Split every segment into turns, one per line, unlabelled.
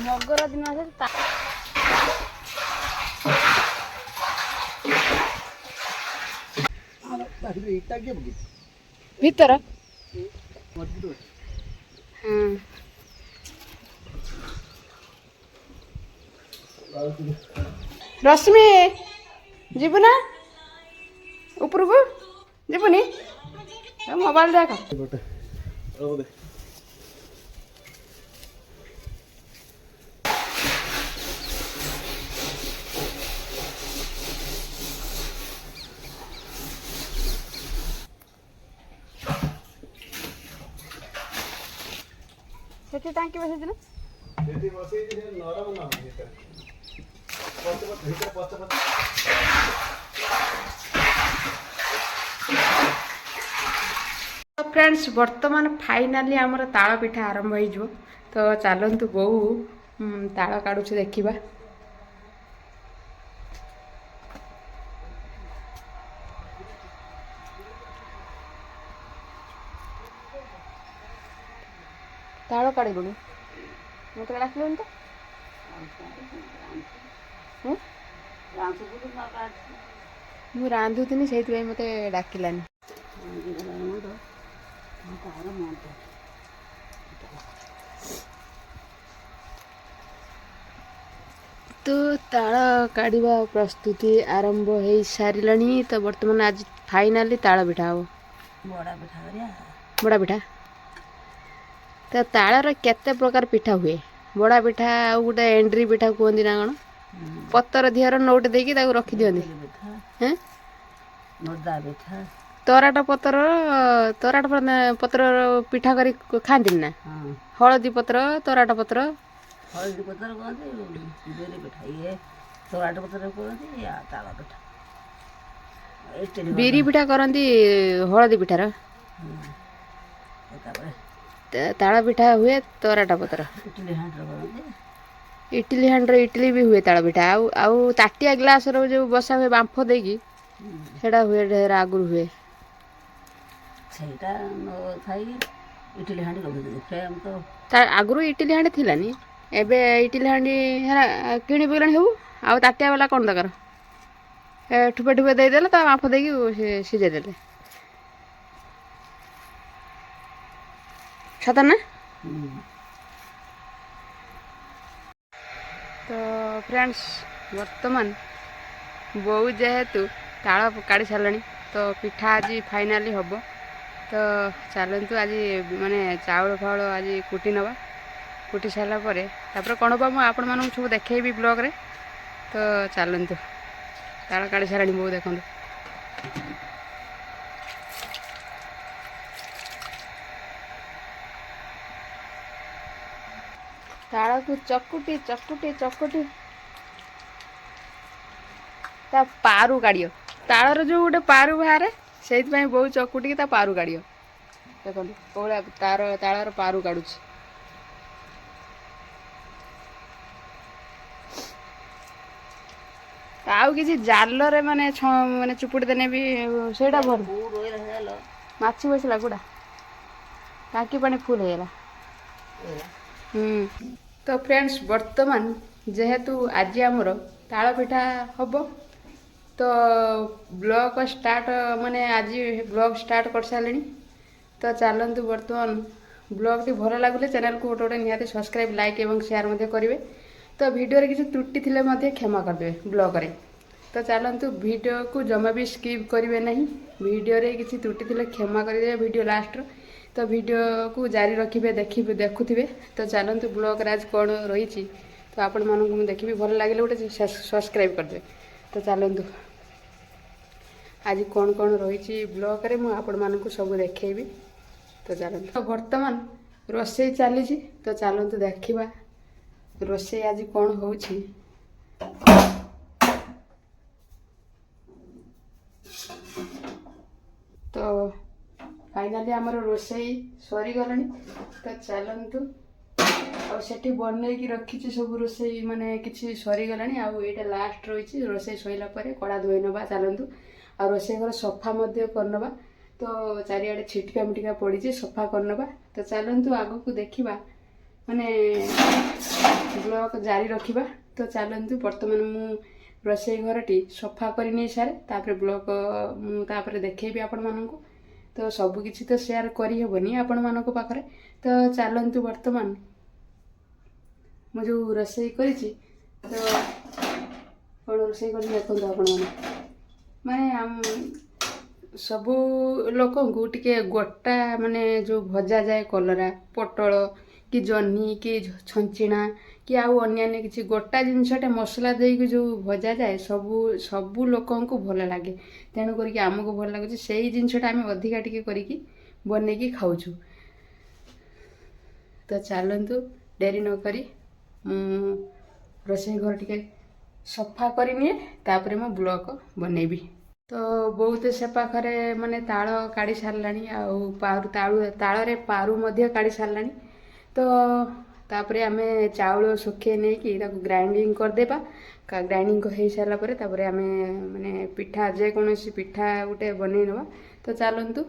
ମଗର ଦିନ ଆସେ ଭିତର ରଶ୍ମି ଯିବୁ ନା ଉପରକୁ ଯିବୁନି ମୋବାଇଲ ଦେଖ ସେଠି ଟାଙ୍କି ବସେଇଛି ନା
ସେଠି ବସେଇଛି ନରମ ନା ଭିତରେ
फ्रेंड्स बर्तमान फाइनाली आमर ताल पिठा आरंभ हो तो चलतु बोऊ ताल काढ़ुछ देखा ताल काढ़लुनि मत डाकलुनि तो मु रांधुनी से मत डाकिलानी तो ताल काढ़ा प्रस्तुति आरंभ हो सारे तो बर्तमान आज फाइनाली ताल पिठा हम बड़ा पिठा तो तालर केते प्रकार पिठा हुए बड़ा पिठा आ गोटे एंड्री पिठा कहते ना कौन पतर दिहर नोट देकी रखी दिखती तराट पतर पतर पिठा कर खाती ना हलदी पत्र तराट पत्र
हलदी पत्र कहते बेरी पिठा ये तराट पत्र कहते ताल पिठा
बिरी पिठा करती हलदी पिठार ताल पिठा हुए तराट पत्र इटली हांड इटली भी हुए ताल पिठा आउ ताटिया ग्लास रो जो बसा हुए बांफ देकी सेटा हुए ढेर आगुर हुए
इटली हांडी फ्रेम तो
आगुर इटली हांडी थिलानी एबे इटली हांडी किणी पगलानी सब आउ ताटिया वाला कौन दरकार ठुपे ठुपे देदेले ता बांफ देकी सिझे देले सत ना तो फ्रेंड्स वर्तमान बोऊ जेहेतु ताल काढ़ी सारे तो पिठा आज फाइनाली हम तो चलतु आज माने चाउल फाउल आज कुटी नवा कुटी सारापर कौन हम आपण मानक सब देखी ब्लॉग रे तो चलतु ताल काढ़ी सारे बोऊ देखु ताल को चकुटी चकुटी चकुटी ता पारु काढ़ियो तालर जो गोटे पारु बाहर से बहुत चकुटी ता पारु काढ़ियो देखो कौड़ा तार तालर पारु काढ़ुच आउ किसी जालरे माने माने चुपुड़ी देने भी सेटा भर माछी बसला गुड़ा टाकी पानी फुल हो तो फ्रेंड्स वर्तमान जेहेतु आज आमर ताल पिठा हम तो ब्लॉग स्टार्ट माने आज ब्लॉग स्टार्ट कर सारे तो चलतु वर्तमान ब्लॉग टी भल लगुले चैनल को गोटे गोटे निहाती सब्सक्राइब लाइक एवं शेयर करेंगे तो वीडियो रे किसी त्रुटि थिले क्षमा करदे ब्लॉग रे तो चलतु वीडियो को जमा भी स्किप करेंगे नहीं वीडियो रे किसी त्रुटि थिले क्षमा करदे वीडियो लास्ट तो वीडियो को जारी रखिए देखुवे तो चलतु ब्लॉग आज कौन रही तो आपण मानक देखी भल लगे गोटे सब्सक्राइब करदे तो चलतु आज कौन कौन रही ब्लॉग रे आपण मानक सब देखी तो चलतु तो वर्तमान रोषे चली तो चलतु देखा रोषे आज कौन हो तो फाइनाली आमर रोषे सरीगला तो चलतु आठी बनई रखी सब रोषे माने कि सरीगला आईटा लास्ट रही रोषे सैला कड़ा धोई नवा चलतु आ रोषे घर सफा करनवा तो चारिआडे छिटका मिटिका पड़ी सफा करनवा तो चलतु आग को देखा ମାନେ ବ୍ଲଗ୍ ଜାରି ରଖିବା। ତ ଚାଲନ୍ତୁ ବର୍ତ୍ତମାନ ମୁଁ ରୋଷେଇ ଘରଟି ସଫା କରି ନେଇ ସାରେ, ତାପରେ ବ୍ଲଗ୍ ମୁଁ ତାପରେ ଦେଖେଇବି ଆପଣମାନଙ୍କୁ। ତ ସବୁକିଛି ତ ସେୟାର କରିହେବନି ଆପଣମାନଙ୍କ ପାଖରେ। ତ ଚାଲନ୍ତୁ ବର୍ତ୍ତମାନ ମୁଁ ଯେଉଁ ରୋଷେଇ କରିଛି, ତ କ'ଣ ରୋଷେଇ କରିଛି ଦେଖନ୍ତୁ ଆପଣମାନେ। ମାନେ ସବୁ ଲୋକଙ୍କୁ ଟିକେ ଗୋଟା ମାନେ ଯେଉଁ ଭଜାଯାଏ କଲରା, ପୋଟଳ କି ଜହ୍ନି କି ଛଞ୍ଚିଣା କି ଆଉ ଅନ୍ୟାନ୍ୟ କିଛି ଗୋଟା ଜିନିଷଟେ ମସଲା ଦେଇକି ଯେଉଁ ଭଜାଯାଏ ସବୁ ଲୋକଙ୍କୁ ଭଲ ଲାଗେ। ତେଣୁ କରିକି ଆମକୁ ଭଲ ଲାଗୁଛି, ସେଇ ଜିନିଷଟା ଆମେ ଅଧିକା ଟିକେ କରିକି ବନେଇକି ଖାଉଛୁ। ତ ଚାଲନ୍ତୁ ଡେରି ନ କରି ମୁଁ ରୋଷେଇ ଘର ଟିକେ ସଫା କରିନିଏ, ତାପରେ ମୁଁ ବ୍ଲଗ୍ ବନେଇବି। ତ ବହୁତ ସେ ପାଖରେ ମାନେ ତାଳ କାଢ଼ି ସାରିଲାଣି, ଆଉ ତାଳରେ ପାରୁ ମଧ୍ୟ କାଢ଼ି ସାରିଲାଣି। ତ ତାପରେ ଆମେ ଚାଉଳ ଶୁଖେଇ ନେଇକି ତାକୁ ଗ୍ରାଇଣ୍ଡିଙ୍ଗ କରିଦେବା। ଗ୍ରାଇଣ୍ଡିଙ୍ଗ ହେଇସାରିଲା ପରେ ତାପରେ ଆମେ ମାନେ ପିଠା, ଯେକୌଣସି ପିଠା ଗୋଟେ ବନେଇ ନେବା। ତ ଚାଲନ୍ତୁ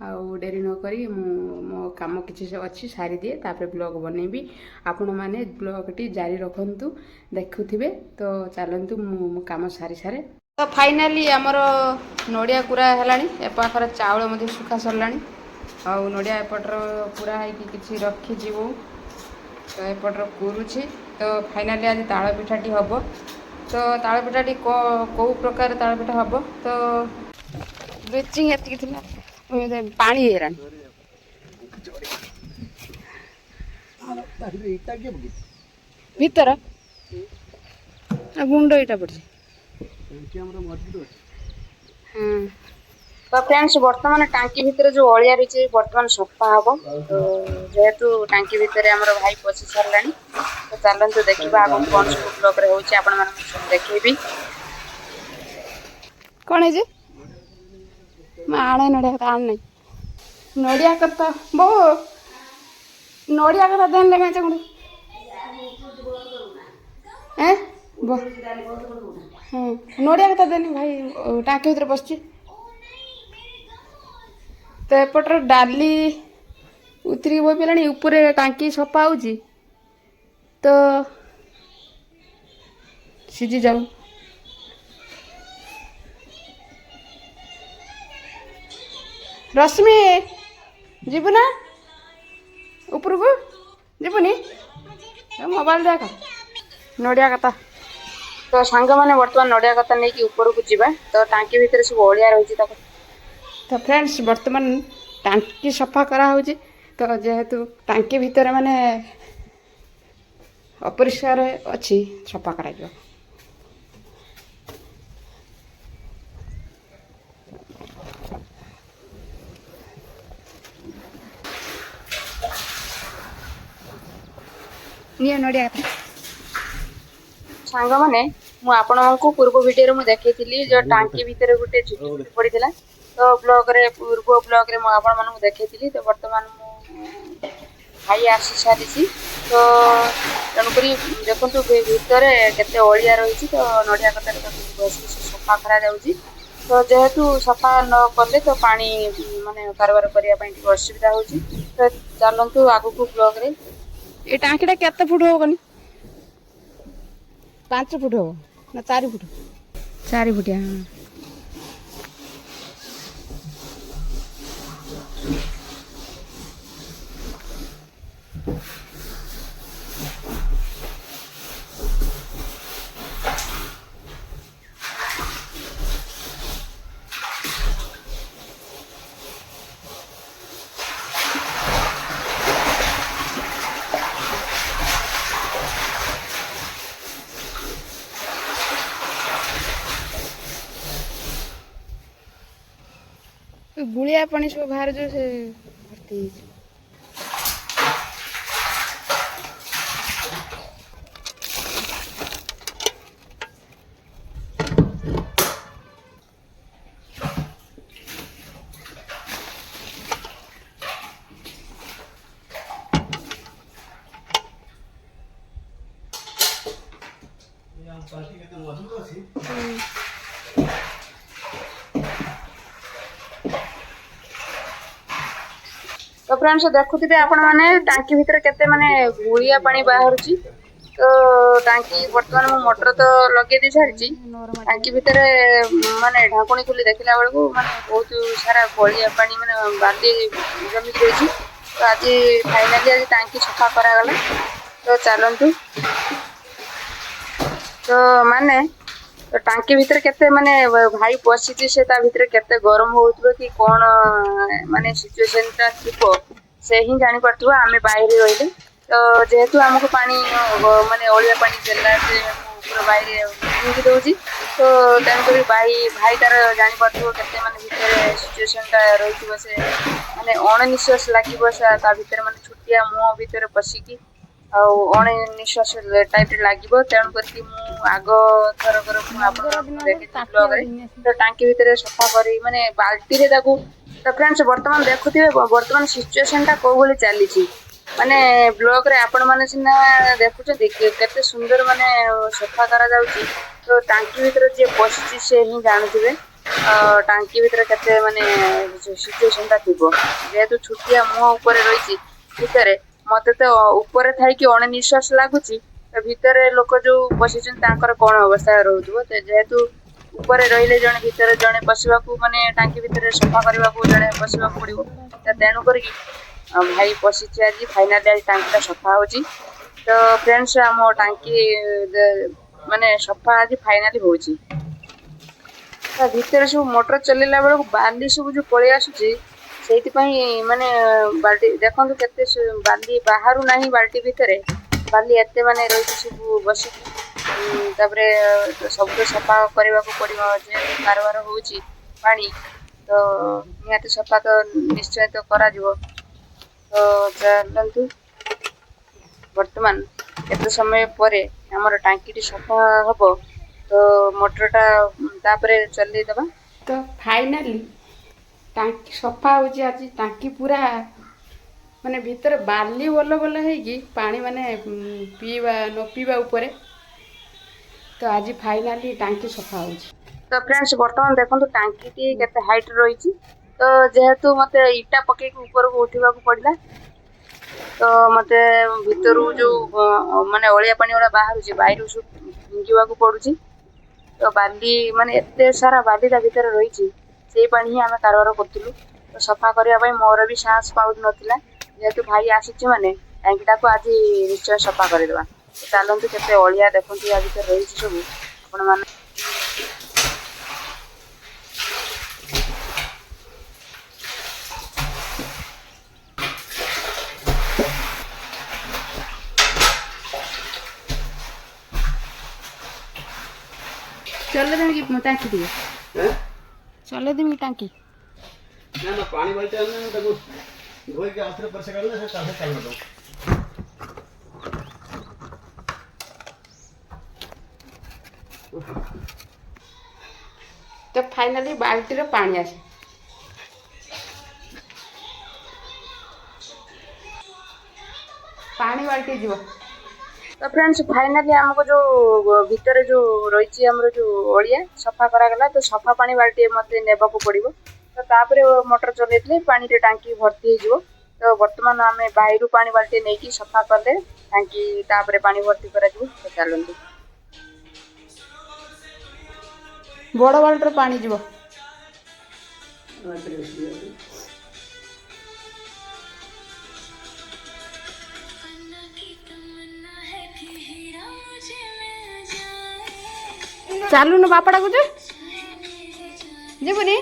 ଆଉ ଡେରି ନ କରି ମୁଁ ମୋ କାମ କିଛି ଅଛି ସାରିଦିଏ, ତାପରେ ବ୍ଲଗ୍ ବନେଇବି। ଆପଣମାନେ ବ୍ଲଗ୍ଟି ଜାରି ରଖନ୍ତୁ, ଦେଖୁଥିବେ। ତ ଚାଲନ୍ତୁ ମୁଁ ମୋ କାମ ସାରି ସାରେ। ତ ଫାଇନାଲି ଆମର ନଡ଼ିଆ କୁରା ହେଲାଣି, ଏ ପାଖରେ ଚାଉଳ ମଧ୍ୟ ଶୁଖା ସରିଲାଣି, ଆଉ ନଡ଼ିଆ ଏପଟର ପୁରା ହେଇକି କିଛି ରଖିଯିବୁ। ତ ଏପଟର କୁରୁଛି। ତ ଫାଇନାଲି ଆଜି ତାଳ ପିଠାଟି ହେବ। ତ ତାଳ ପିଠାଟି କେଉଁ ପ୍ରକାର ତାଳ ପିଠା ହେବ, ତ ବ୍ଲିଚିଂ ଏତିକି ଥିଲା, ପାଣି ହେଇଗଲାଣି ଭିତର ଗୁଣ୍ଡ ଏଇଟା ପଡ଼ିଛି। ହଁ। ତ ଫ୍ରେଣ୍ଡସ୍ ବର୍ତ୍ତମାନ ଟାଙ୍କି ଭିତରେ ଯେଉଁ ଅଳିଆ ରହିଛି ବର୍ତ୍ତମାନ ସଫା ହେବ। ତ ଯେହେତୁ ଟାଙ୍କି ଭିତରେ ଆମର ଭାଇ ପଶି ସାରିଲାଣି, ତ ଚାଲନ୍ତୁ ଦେଖିବା ଆଗକୁ କ'ଣ ସବୁ ବ୍ଲଗ୍ରେ ହେଉଛି, ଆପଣମାନଙ୍କୁ ସବୁ ଦେଖେଇବି। କ'ଣ ହେଇଛି? ମୁଁ ଆଣେ ନଡ଼ିଆ କଥା ଆଣ ନାହିଁ, ନଡ଼ିଆ କଥା ବୋଉ ନଡ଼ିଆ କଥା ଦେଲେ ମେଞ୍ଚେ ଗୁଣ୍ଡ ହଁ ନଡ଼ିଆ କଥା ଦେନି ଭାଇ ଟାଙ୍କି ଭିତରେ ବସିଛି। ତ ଏପଟର ଡାଲି ଉତରିକି ବୋଇ ପଡ଼ିଲାଣି, ଉପରେ ଟାଙ୍କି ସଫା ହେଉଛି। ତ ସିଝି ଯାଉ। ରଶ୍ମି ଯିବୁ ନା ଉପରକୁ? ଯିବୁନି? ମୋବାଇଲ ଦେଖ। ନଡ଼ିଆ କଥା ତ ସାଙ୍ଗମାନେ ବର୍ତ୍ତମାନ ନଡ଼ିଆ କଥା ନେଇକି ଉପରକୁ ଯିବା। ତ ଟାଙ୍କି ଭିତରେ ସବୁ ଅଳିଆ ରହିଛି ତାକୁ। ତ ଫ୍ରେଣ୍ଡସ୍ ବର୍ତ୍ତମାନ ଟାଙ୍କି ସଫା କରାହେଉଛି। ତ ଯେହେତୁ ଟାଙ୍କି ଭିତରେ ମାନେ ଅପରିଷ୍କାର ଅଛି, ସଫା କରାଯିବ। ନିଅ ନଡ଼ିଆ କଥା। ସାଙ୍ଗମାନେ ମୁଁ ଆପଣଙ୍କୁ ପୂର୍ବ ଭିଡ଼ିଓରେ ମୁଁ ଦେଖେଇଥିଲି ଯେ ଟାଙ୍କି ଭିତରେ ଗୋଟେ ଝିଟି ପଡ଼ିଥିଲା। ତ ପୂର୍ବ ବ୍ଲଗ୍ରେ ମୁଁ ଆପଣମାନଙ୍କୁ ଦେଖେଇଥିଲି। ତ ବର୍ତ୍ତମାନ ମୁଁ ଭାଇ ଆସି ସାରିଛି। ତ ତେଣୁକରି ଦେଖନ୍ତୁ ଭିତରେ କେତେ ଅଳିଆ ରହିଛି। ତ ନଡ଼ିଆ କତାରେ ତାକୁ ଘଷି ସଫା କରାଯାଉଛି। ତ ଯେହେତୁ ସଫା ନ କଲେ ତ ପାଣି ମାନେ କାରବାର କରିବା ପାଇଁ ଟିକେ ଅସୁବିଧା ହେଉଛି। ତ ଚାଲନ୍ତୁ ଆଗକୁ ବ୍ଲଗ୍ରେ। ଏ ଟାଙ୍କିଟା କେତେ ଫୁଟ ହବ କନି? 5 ଫୁଟ ହବ ନା 4 ଫୁଟ? 4 ଫୁଟିଆ। ହଁ। ଗୁଳିଆ ପାଣି ସବୁ ବାହାରେ ଯେଉଁ ସେ ଭର୍ତ୍ତି ହେଇଛି। ତ फ्रेंड्स देखुथिबे आपण माने टांकी भितर केते माने गुलिया पानी बाहरुची तो टांकी वर्तमान मो मोटर तो लगे दी सारिची टांकी भितर माने ढाकुणी खुली देखिला बेलको माने बहुत सारा गोलिया पानी माने बाल्टी जमी रहिची तो आज फाइनली आज टांकी सफा करा गला तो चलंतु तो माने तो टांकी भितर केते माने भाई पसिची से ता भितर केते गरम होउतबो कि कोन माने सिचुएशन ता थिपो से ही जानि पड़थबो आमे बाहर रहिले तो जेहेतु हमको पानी माने ओलिया पानी देला से पूरा बाहर निकि दोजी तो तेनकरी भाई तार जानि पड़थबो केते माने भितर सिचुएशन ता रहितबो से माने अणनिश्वास लागिबो से ता भितर माने छुटिया मुंह भितर पसिकी अणनिश्वास टाइप लगे तेणु करके आग थरकर तो टांकी भितर सफा कर माने बाल्टी रे ताकू तो फ्रेंड्स वर्तमान देखुथिबे वर्तमान सिचुएशन टा को भली चली माने ब्लॉग रे आपण माने सिना देखुछथि केते सुंदर माने सफा करा जाउची तो टांकी भितर जे बसची से ही जानथिबे टांकी भितर केते माने सिचुएशन टा थिबो जेहेतु छुटिया मुंह ऊपर रहिची भितर मते तो ऊपर थाई कि अणनिश्वास लागुची तो भितर लोक जो बसिछन तांकर कोन अवस्था रहउथबो तो जेहेतु ऊपर रहिले जणे भितर जणे बसिबाकू माने टांकी भितर सफा करबाकू जणे बसिबाकू पड़िबो तो तेनु करकी भाई पसिछि आज फाइनली आज टांकीटा सफा होची तो फ्रेंड्स हम टांकी माने सफा आज फाइनली होची तो भितर सब मोटर चलेला बेलू बाली सब जो पळे आसुची से माने बाल्टी देखो केते बाली बाहर नहीं बाल्टी भितर बाली एते माने रही सब बस सब तो सफा करने को पड़ो जे कारबार होची पानी तो निहाती सफा तो निश्चय तो करा जिवो तो चलतु वर्तमान केते समय परे हमर टांकी सफा हबो तो मोटरटा तापरे चलई दबा तो फाइनली टांकी सफा होची आज टांकी पूरा माने भीतर बाली बोल बोल है पानी माने पीवा न पीवा ऊपर तो आज फाइनली टांकी सफा होची तो फ्रेंड्स वर्तमान देखो टांकी टी केते हाइट रही तो जेहेतु मते इटा पके ऊपर को उठा पड़ा तो मते भीतर जो माने ओलिया पानी वाला बाहर बाहर फिंगा पड़ुची तो बाली माने एते सारा बाली ता भीतर रही से पानी ही आम कारबार करूँ तो सफा करने मोर भी साहस पाऊ नाला जेहेतु भाई आसी माने टांकीटा को आज निश्चय सफा करदे चलते केते अलिया देखते आ भर रही सब आपण मैंने चल देंगे टांकी दिए चले देमी टांकी
ना ना पानी बाल्टी आने ताको धोई के आथरे पर से करले से काहे चल दो
तो फाइनली बाल्टी रे पानी आसे पानी बाल्टी जीव तो फ्रेंड्स फाइनली हमको जो भीतर जो रही हमर जो ओलिया सफा करा गला तो सफा पानी बाल्टी मते नेबा को पड़िबो तो तापरे मोटर चलेतले पानी रे टांकी भर्ती हो जिवो तो वर्तमान आमे बाहिरु पानी बाल्टी नै की सफा करले टांकी तापरे पानी भर्ती करा जिवो तो चलंतु बड़ बाल्टी रे पानी जिवो चालू न बापड़ा को जीवनी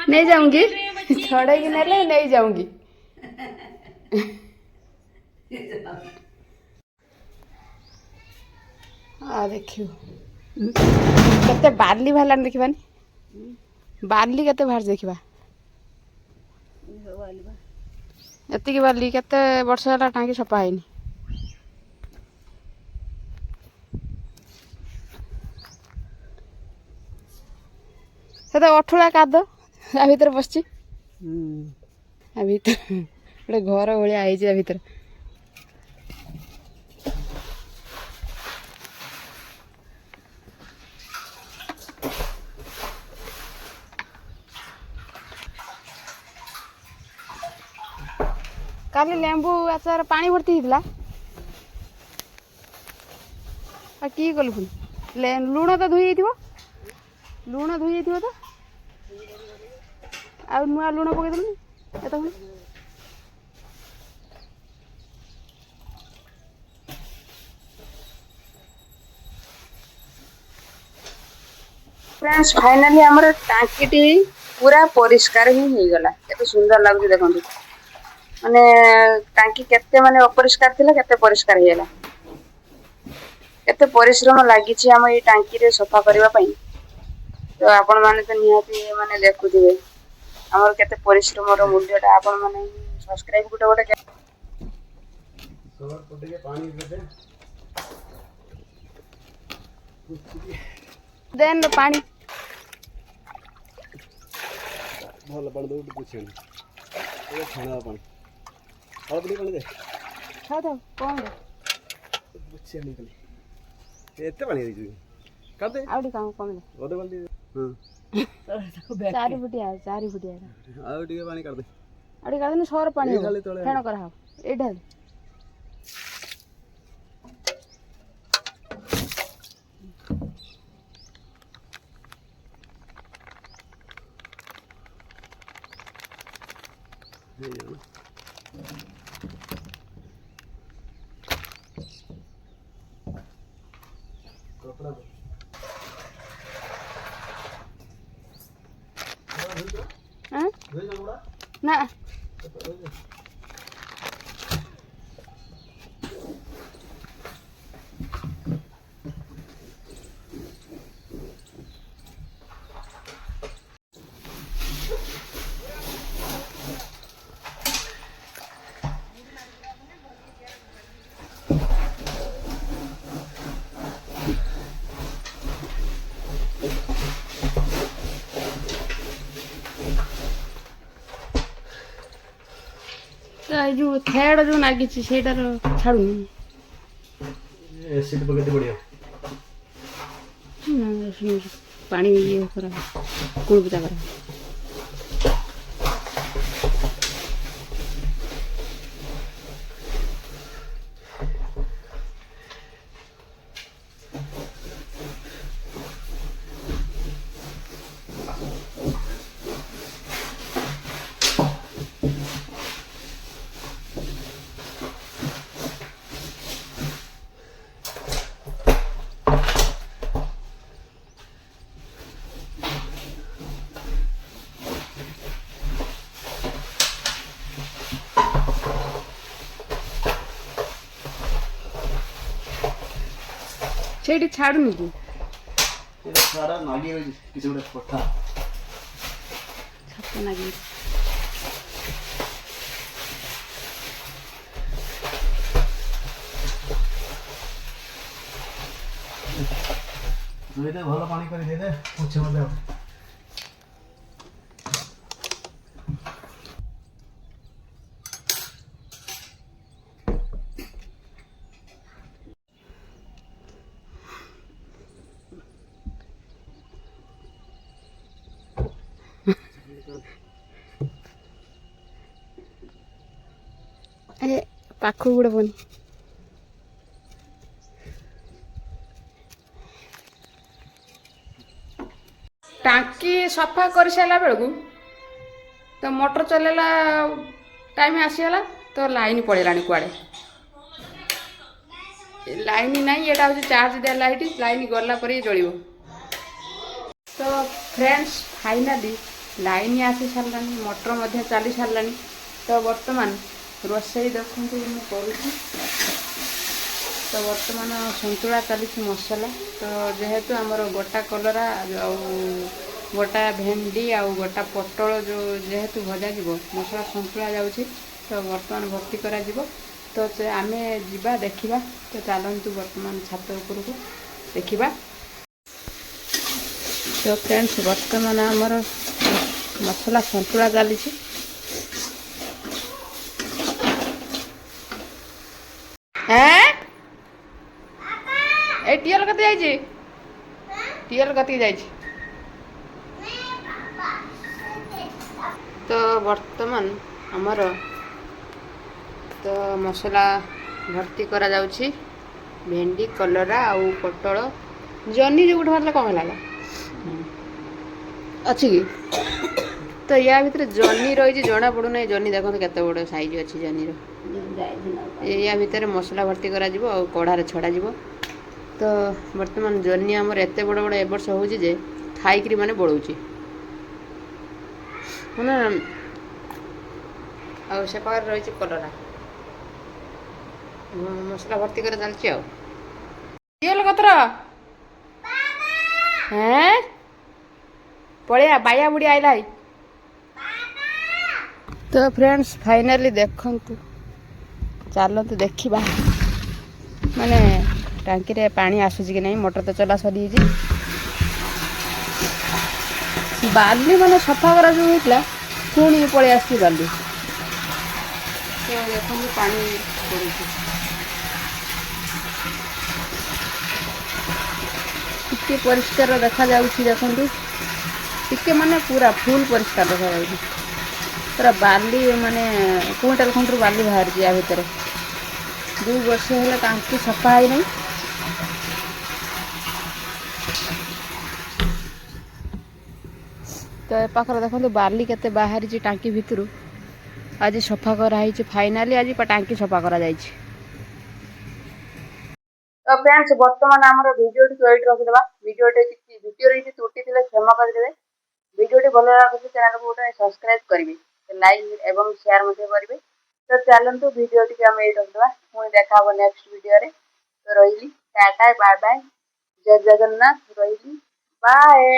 नहीं जाऊंगी छोड़ेगी नहीं नहीं जाऊंगी आ देखियो केते बाली भालान देखिबानी बाली केते बाहर देखिबा एतिकी बाली केते वर्ष होला टांकी सफा हैनी से तो अठुला काद आ भीतर बसची आ भीतर गोटे घर भाया आई भीतर କାଲି ଲେମ୍ବୁ ଆଚାର ପାଣି ଭର୍ତ୍ତି ହେଇଥିଲା ଆଉ କି କଲୁ ପୁଣି ଲୁଣ ତ ଧୋଇ ଯାଇଥିବ ଲୁଣ ଧୋଇ ଯାଇଥିବ ତ ଆଉ ନୂଆ ଲୁଣ ପକେଇଦେଲୁନି ଏତ ପୁଣି फ्रेंड्स फाइनाली आमर टांकी पूरा परिष्कार ही हो गला केते सुंदर लागुଛି देखंतु माने टांकी केते माने अपरिष्कार थिला केते परिष्कार हेला केते परिश्रम लागिछि हम ए टांकी रे सफा करबा पई तो आपण माने तो निहाती माने देखुथिबे हमर केते परिश्रम रो मूल्यटा आपण माने सब्सक्राइब गुटे गुटे
कवर पटे के पानी दे
देन पानी
भल पानी दे कुछ नहीं ए खाना पानी और पानी दे
खाओ तो कौन
कुछ नहीं खाली एते पानी दे कर दे
आउडी काम कम दे
ओदे बाल्टी हां
चारि फुटिया
आउ टिके पानी कर दे
आउडी का दिन सोर पानी
ए खाली तळे
फेण करा हो ए ढाल
कपड़ा
हां
धोई जा बड़ा
ना जो थेड़ जो नागिछि सेटार छाडुनी
एसिड पके दे बढ़िया
पानी ये करा कुलपुता करा सेठी छाडुनी कि
ये सारा नागी हो किसी उड़े पट्टा
छप्पन नागी
धोई दे भलो पानी कर दे दे पूछे मत
ए पाखु गुडे बनी टांकी सफा कर सारा बेलू तो मोटर चलेला टाइम आसीगला तो लाइन पड़ेगा कुआड़े लाइन ना ये हूँ चार्ज दिया लाइट लाइन गला पर ही जल तो फ्रेंड्स फाइनाली लाइन आसी सारा मोटर चली सारा तो बर्तमान रोसई देखूँ मुझे तो बर्तमान सन्तुला चली मसला तो जेहेतु आमर गोटा कलरा गोटा भेंडी आउ गोटा पटल जो जेहेतु भजा जीव मसला सन्तुला जाऊँगी तो बर्तमान भर्ती करा जीव तो आमे जीवा देखिबा तो चलतु बर्तमान छात उपरको देखिबा तो फ्रेंड्स बर्तमान आमर मसला सन्तुला चली ए टीएल कति जाइए टीएल कति जाइए तो बर्तमान आमर ତ ମସଲା ଭର୍ତ୍ତି କରାଯାଉଛି ଭେଣ୍ଡି କଲରା ଆଉ ପୋଟଳ ଜହ୍ନି ଯୋଉଠି ବାହାରିଲା କ'ଣ ହେଲା ଅଛି କି ତ ୟା ଭିତରେ ଜହ୍ନି ରହିଛି ଜଣା ପଡ଼ୁନାହିଁ ଜହ୍ନି ଦେଖନ୍ତୁ କେତେ ବଡ଼ ସାଇଜ୍ ଅଛି ଜହ୍ନିର ୟା ଭିତରେ ମସଲା ଭର୍ତ୍ତି କରାଯିବ ଆଉ କଢ଼ାରେ ଛଡ଼ାଯିବ ତ ବର୍ତ୍ତମାନ ଜହ୍ନି ଆମର ଏତେ ବଡ଼ ବଡ଼ ଏ ବର୍ଷ ହେଉଛି ଯେ ଖାଇକିରି ମାନେ ବଳଉଛି ମାନେ ଆଉ ସେ ପାଖରେ ରହିଛି କଲରା ମସଲା ଭର୍ତ୍ତି କରି ଚାଲିଛି ଆଉ କିଏ କତର ହେଁ ପଳେଆ ବାୟା ବୁଢ଼ୀ ଆଇଲା ତ ଫ୍ରେଣ୍ଡସ୍ ଫାଇନାଲି ଦେଖନ୍ତୁ ଚାଲନ୍ତୁ ଦେଖିବା ମାନେ ଟାଙ୍କିରେ ପାଣି ଆସୁଛି କି ନାହିଁ ମୋଟର ତ ଚଲା ସରିଯାଇଛି ବାଲି ମାନେ ସଫା କରା ଯେଉଁ ହେଇଥିଲା ପୁଣି ପଳେଇ ଆସିଛି ବାଲି ତ ଦେଖନ୍ତୁ ପାଣି ପଡ଼ୁଛି ଟିକେ ପରିଷ୍କାର ଦେଖାଯାଉଛି ଦେଖନ୍ତୁ ଟିକେ ମାନେ ପୁରା ଫୁଲ୍ ପରିଷ୍କାର ଦେଖାଯାଉଛି ପୁରା ବାଲି ମାନେ କୁଇଣ୍ଟାଲ ଖଣ୍ଡରୁ ବାଲି ବାହାରିଛି ୟା ଭିତରେ 2 ବର୍ଷ ହେଲା ଟାଙ୍କି ସଫା ହେଇନାହିଁ ତ ଏ ପାଖରେ ଦେଖନ୍ତୁ ବାଲି କେତେ ବାହାରିଛି ଟାଙ୍କି ଭିତରୁ ଆଜି ସଫା କରାହେଇଛି ଫାଇନାଲି ଆଜି ଟାଙ୍କି ସଫା କରାଯାଇଛି ତ ଫ୍ରେଣ୍ଡସ୍ ବର୍ତ୍ତମାନ ଆମର ଭିଡ଼ିଓଟିକୁ ଏଇଠି ରଖିଦେବା ଭିଡ଼ିଓରେ କିଛି ତ୍ରୁଟି ଥିଲେ କ୍ଷମା କରିଦେବେ ଭିଡ଼ିଓଟି ଭଲ ଲାଗୁଛି ଚ୍ୟାନେଲକୁ ଗୋଟେ ସବସ୍କ୍ରାଇବ୍ କରିବେ ଲାଇକ୍ ଏବଂ ସେୟାର ମଧ୍ୟ କରିବେ ତ ଚାଲନ୍ତୁ ଭିଡ଼ିଓଟିକୁ ଆମେ ଏଇଠି ରଖିଦେବା ପୁଣି ଦେଖା ହବ ନେକ୍ସଟ ଭିଡ଼ିଓରେ ତ ରହିଲି ଟାଟା ବାଏ ବାଏ ଜୟ ଜଗନ୍ନାଥ ରହିଲି ବାଏ